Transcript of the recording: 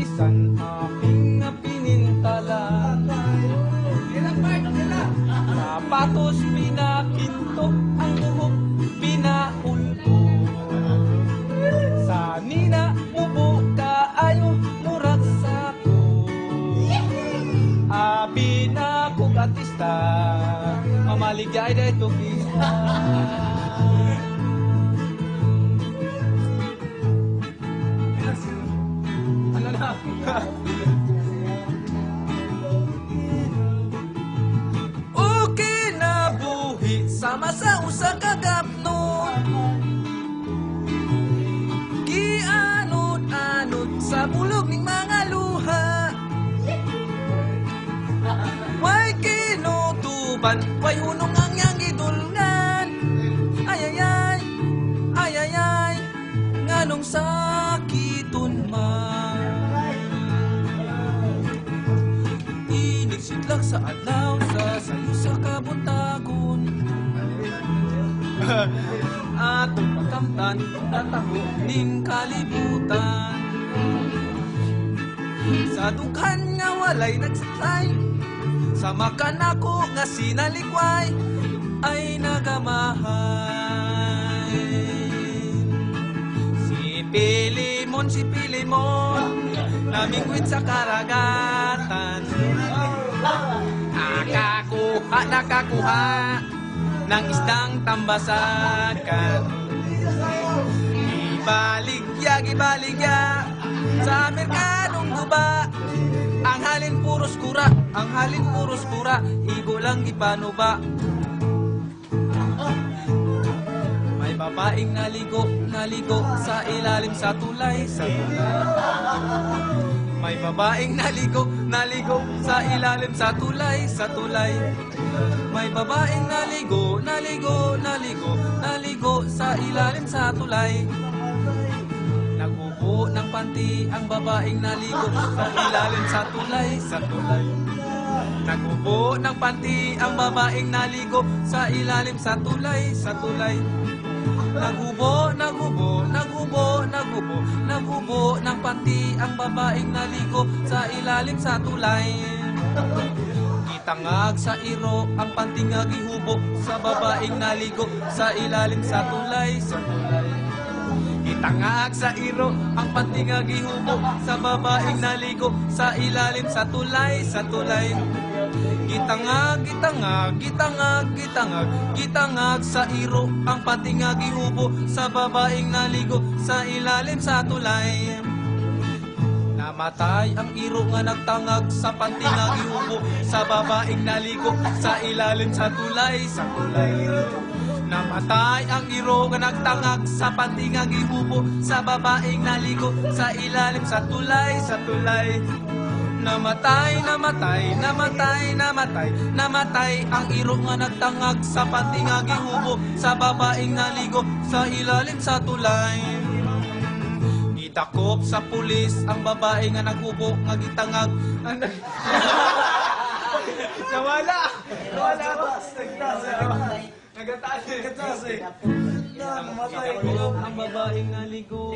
bisan aking pinintalan. Sapatos pinakinto, ang buhok pinaulbo. Sa nina mubo kaayo murag sako. Abi na kong artista, mamaligay na ito kista. Ano na? Okay na buhi, sama sa usa kagapnon. Gianod-anod sa bulog ning mga luha. Way kinutuban, way hunong ang yang gidulngan. Ayayay, ayayay, nganong sakiton man. Inigsidlak sa adlaw sa sayo sa kabuntagon. Atong makamtan, tatago ning kalibutan. Sa dughan nga walay nagsatay, sa makan ako nga sinalikway ay nagamahay. Si Pilimon, namingwit sa karagatan. Nakakuha ng isdang tambasakan. Gibaligya sa merkadong guba. Ang halin puros kura, igo lang ipanuba. May babaeng naligo sa ilalim sa tulay. May babaeng naligo sa ilalim sa tulay. May babaeng naligo sa ilalim sa tulay. Nagbubo ng panty ang babaeng naligo sa ilalim sa tulay. Nagbubo ng panty ang babaeng naligo sa ilalim sa tulay. Nagbubo ng panty ang babaeng naligo sa ilalim sa tulay. Gitangag sa iro ang panty nga gihubo sa babaeng naligo sa ilalim sa tulay. Gitangag sa iro ang panty nga gihubo sa babaeng naligo sa ilalim sa tulay. Gitangag sa iro ang panty nga gihubo sa babaeng naligo sa ilalim sa tulay. Namatay ang iro nga nagtangag sa panty nga gihubo sa babaeng naligo sa ilalim sa tulay. Namatay ang iro nga nagtangag sa panty nga gihubo sa babaeng naligo sa ilalim sa tulay. Namatay ang iro nga nagtangag sa panty nga gihubo sa babaeng naligo sa ilalim sa tulay. Gitakop sa pulis ang babae nga naghubo nga gitangag. Nawala Nagataas eh. Ang babaeng naligo.